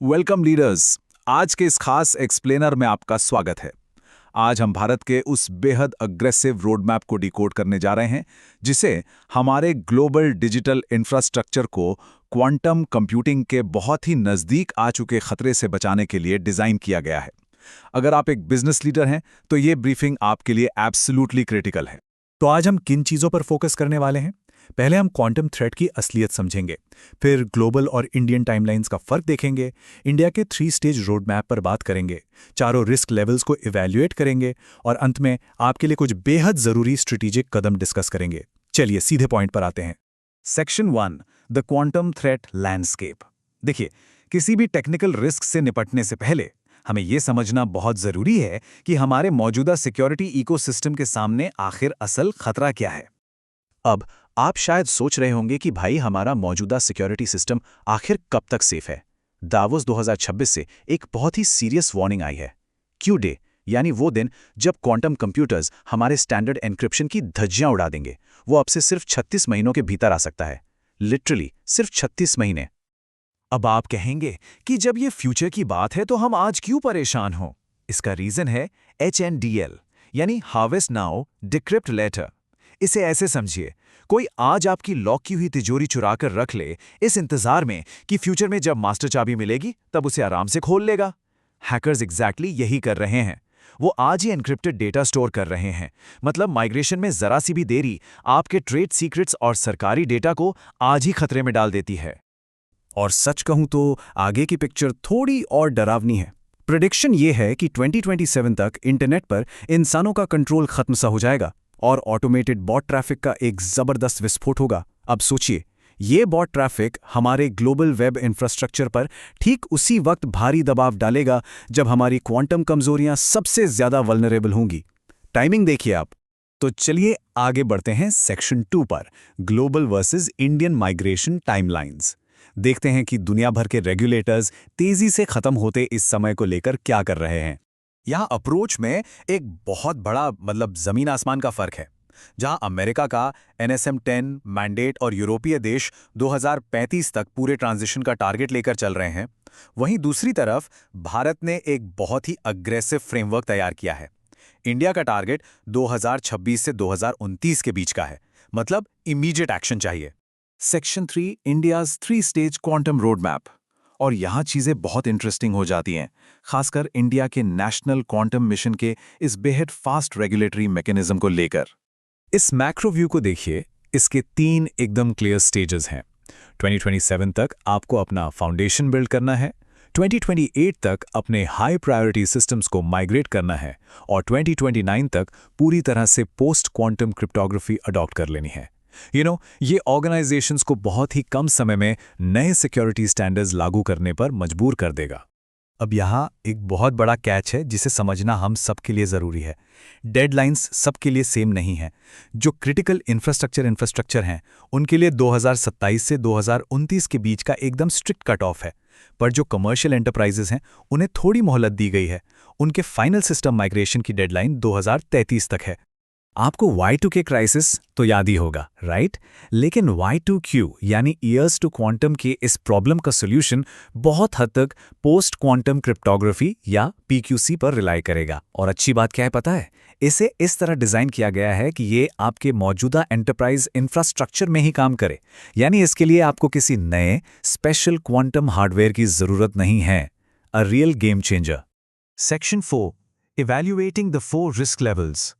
Welcome leaders. आज के इस खास एक्सप्लेनर में आपका स्वागत है। आज हम भारत के उस बेहद अग्रेसिव रोड मैप को डिकोड करने जा रहे हैं जिसे हमारे ग्लोबल डिजिटल इंफ्रास्ट्रक्चर को क्वांटम कंप्यूटिंग के बहुत ही नज़दीक आ चुके खतरे से बचाने के लिए डिज़ाइन किया गया है। अगर आप एक बिजनेस लीडर हैं तो ये ब्रीफिंग आपके लिए एब्सोल्युटली क्रिटिकल है। तो आज हम किन चीज़ों पर फोकस करने वाले हैं? पहले हम क्वांटम थ्रेट की असलियत समझेंगे, फिर ग्लोबल और इंडियन टाइमलाइंस का फर्क देखेंगे, इंडिया के 3 स्टेज रोड मैप पर बात करेंगे, चारों रिस्क लेवल्स को इवैल्यूएट करेंगे और अंत में आपके लिए कुछ बेहद ज़रूरी स्ट्रेटेजिक कदम डिस्कस करेंगे। चलिए सीधे पॉइंट पर आते हैं। Section 1, the quantum threat landscape. देखिए, किसी भी टेक्निकल रिस्क से निपटने से पहले हमें यह समझना बहुत ज़रूरी है कि हमारे मौजूदा सिक्योरिटी इकोसिस्टम के सामने आखिर असल खतरा क्या है। अब आप शायद सोच रहे होंगे कि भाई हमारा मौजूदा सिक्योरिटी सिस्टम आखिर कब तक सेफ है। दावोस 2026 से एक बहुत ही सीरियस वार्निंग आई है। क्यू डे, यानी वो दिन जब क्वांटम कंप्यूटर्स हमारे स्टैंडर्ड एन्क्रिप्शन की धज्जियां उड़ा देंगे, वो अब से सिर्फ 36 महीनों के भीतर आ सकता है। लिटरली सिर्फ 36 महीने। अब आप कहेंगे कि जब ये फ्यूचर की बात है तो हम आज क्यों परेशान हों? इसका रीजन है HNDL, यानी हार्वेस्ट नाउ डिक्रिप्ट लेटर। इसे ऐसे समझिए, कोई आज आपकी लॉक की हुई तिजोरी चुरा कर रख ले, इस इंतजार में कि फ्यूचर में जब मास्टर चाबी मिलेगी तब उसे आराम से खोल लेगा। हैकर्स एग्जैक्टली यही कर रहे हैं। वो आज ही एन्क्रिप्टेड डेटा स्टोर कर रहे हैं। मतलब माइग्रेशन में जरा सी भी देरी आपके ट्रेड सीक्रेट्स और सरकारी डेटा को आज ही खतरे में डाल देती है। और सच कहूं तो आगे की पिक्चर थोड़ी और डरावनी है। प्रेडिक्शन ये है कि 2027 तक इंटरनेट पर इंसानों का कंट्रोल खत्म सा हो जाएगा और ऑटोमेटेड बॉट ट्रैफिक का एक जबरदस्त विस्फोट होगा। अब सोचिए, ये बॉट ट्रैफिक हमारे ग्लोबल वेब इंफ्रास्ट्रक्चर पर ठीक उसी वक्त भारी दबाव डालेगा जब हमारी क्वांटम कमजोरियां सबसे ज्यादा वल्नरेबल होंगी। टाइमिंग देखिए आप। तो चलिए आगे बढ़ते हैं सेक्शन 2 पर, global versus Indian migration timelines. देखते हैं कि दुनिया भर के रेगुलेटर्स तेजी से खत्म होते इस समय को लेकर क्या कर रहे हैं। यहाँ अप्रोच में एक बहुत बड़ा जमीन आसमान का फर्क है। जहाँ अमेरिका का NSM-10 मैंडेट और यूरोपीय देश 2035 तक पूरे ट्रांजिशन का टारगेट लेकर चल रहे हैं, वहीं दूसरी तरफ भारत ने एक बहुत ही अग्रेसिव फ्रेमवर्क तैयार किया है। इंडिया का टारगेट 2026 से 2029 के बीच का है, मतलब इमीडिएट एक्शन चाहिए। Section 3, India's 3 stage quantum road map. और यहाँ चीज़ें बहुत इंटरेस्टिंग हो जाती हैं, खासकर इंडिया के नेशनल क्वांटम मिशन के इस बेहद फास्ट रेगुलेटरी मैकेनिज्म को लेकर। इस मैक्रो व्यू को देखिए, इसके 3 एकदम क्लियर स्टेजेस हैं। 2027 तक आपको अपना फाउंडेशन बिल्ड करना है, 2028 तक अपने हाई प्रायोरिटी सिस्टम्स को माइग्रेट करना है और 2029 तक पूरी तरह से पोस्ट क्वांटम क्रिप्टोग्राफी अडॉप्ट कर लेनी है। ये ऑर्गेनाइजेशंस को बहुत ही कम समय में नए सिक्योरिटी स्टैंडर्ड्स लागू करने पर मजबूर कर देगा। अब यहाँ एक बहुत बड़ा कैच है जिसे समझना हम सबके लिए ज़रूरी है। डेडलाइंस सबके लिए सेम नहीं है। जो क्रिटिकल इंफ्रास्ट्रक्चर हैं, उनके लिए 2027 से 2029 के बीच का एकदम स्ट्रिक्ट कट ऑफ है। पर जो कमर्शियल एंटरप्राइजेस हैं, उन्हें थोड़ी मोहलत दी गई है। उनके फाइनल सिस्टम माइग्रेशन की डेडलाइन 2033 तक है। आपको Y2K क्राइसिस तो याद ही होगा, राइट? लेकिन Y2Q यानी ईयर्स टू क्वांटम के इस प्रॉब्लम का सॉल्यूशन बहुत हद तक पोस्ट क्वांटम क्रिप्टोग्राफी या PQC पर रिलाई करेगा। और अच्छी बात क्या है पता है? इसे इस तरह डिज़ाइन किया गया है कि ये आपके मौजूदा एंटरप्राइज इंफ्रास्ट्रक्चर में ही काम करे, यानी इसके लिए आपको किसी नए स्पेशल क्वांटम हार्डवेयर की ज़रूरत नहीं है। A real game changer. Section 4, evaluating the 4 risk levels.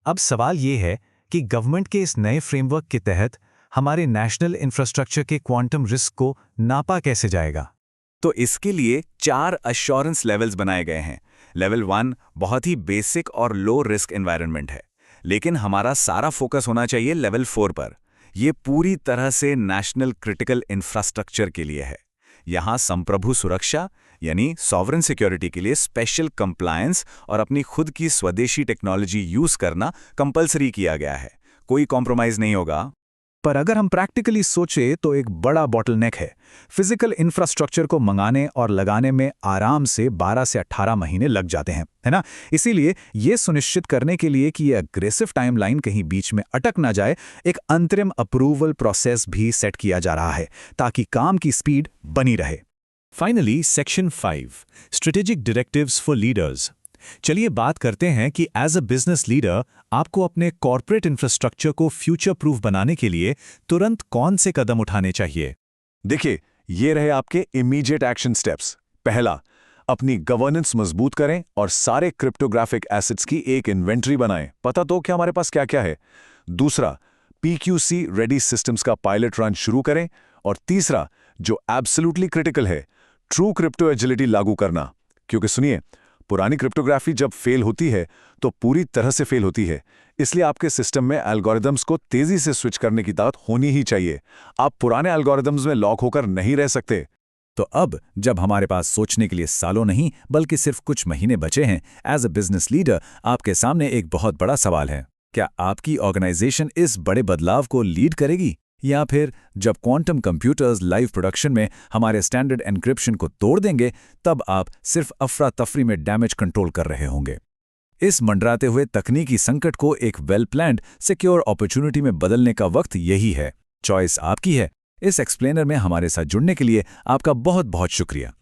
अब सवाल ये है कि गवर्नमेंट के इस नए फ्रेमवर्क के तहत हमारे नेशनल इंफ्रास्ट्रक्चर के क्वांटम रिस्क को नापा कैसे जाएगा? तो इसके लिए 4 अश्योरेंस लेवल्स बनाए गए हैं। लेवल 1 बहुत ही बेसिक और लो रिस्क एनवायरनमेंट है, लेकिन हमारा सारा फोकस होना चाहिए लेवल 4 पर। यह पूरी तरह से नेशनल क्रिटिकल इंफ्रास्ट्रक्चर के लिए है। यहाँ संप्रभु सुरक्षा यानी सॉवरेन सिक्योरिटी के लिए स्पेशल कंप्लायंस और अपनी खुद की स्वदेशी टेक्नोलॉजी यूज करना कंपलसरी किया गया है। कोई कॉम्प्रोमाइज नहीं होगा। पर अगर हम प्रैक्टिकली सोचें तो एक बड़ा बॉटलनेक है। फिजिकल इंफ्रास्ट्रक्चर को मंगाने और लगाने में आराम से 12 से 18 महीने लग जाते हैं, है ना? इसीलिए ये सुनिश्चित करने के लिए कि ये अग्रेसिव टाइमलाइन कहीं बीच में अटक ना जाए, एक अंतरिम अप्रूवल प्रोसेस भी सेट किया जा रहा है ताकि काम की स्पीड बनी रहे। Finally section 5 strategic directives for leaders. चलिए बात करते हैं कि एज अ बिजनेस लीडर आपको अपने कॉर्पोरेट इंफ्रास्ट्रक्चर को फ्यूचर प्रूफ बनाने के लिए तुरंत कौन से कदम उठाने चाहिए। देखिए, ये रहे आपके इमीडिएट एक्शन स्टेप्स। पहला, अपनी गवर्नेंस मजबूत करें और सारे क्रिप्टोग्राफिक एसेट्स की एक इन्वेंट्री बनाएं। पता तो क्या हमारे पास क्या क्या है। दूसरा, PQC रेडी सिस्टम्स का पायलट रन शुरू करें। और तीसरा, जो एब्सोल्युटली क्रिटिकल है, ट्रू क्रिप्टो एजिलिटी लागू करना। क्योंकि सुनिए, पुरानी क्रिप्टोग्राफी जब फेल होती है तो पूरी तरह से फेल होती है। इसलिए आपके सिस्टम में एल्गोरिदम्स को तेजी से स्विच करने की ताकत होनी ही चाहिए। आप पुराने एल्गोरिदम्स में लॉक होकर नहीं रह सकते। तो अब जब हमारे पास सोचने के लिए सालों नहीं बल्कि सिर्फ कुछ महीने बचे हैं, एज अ बिजनेस लीडर आपके सामने एक बहुत बड़ा सवाल है। क्या आपकी ऑर्गेनाइजेशन इस बड़े बदलाव को लीड करेगी, या फिर जब क्वांटम कंप्यूटर्स लाइव प्रोडक्शन में हमारे स्टैंडर्ड एन्क्रिप्शन को तोड़ देंगे तब आप सिर्फ अफरा तफरी में डैमेज कंट्रोल कर रहे होंगे। इस मंडराते हुए तकनीकी संकट को एक वेल प्लान्ड सिक्योर अपॉर्चुनिटी में बदलने का वक्त यही है। चॉइस आपकी है। इस एक्सप्लेनर में हमारे साथ जुड़ने के लिए आपका बहुत बहुत शुक्रिया।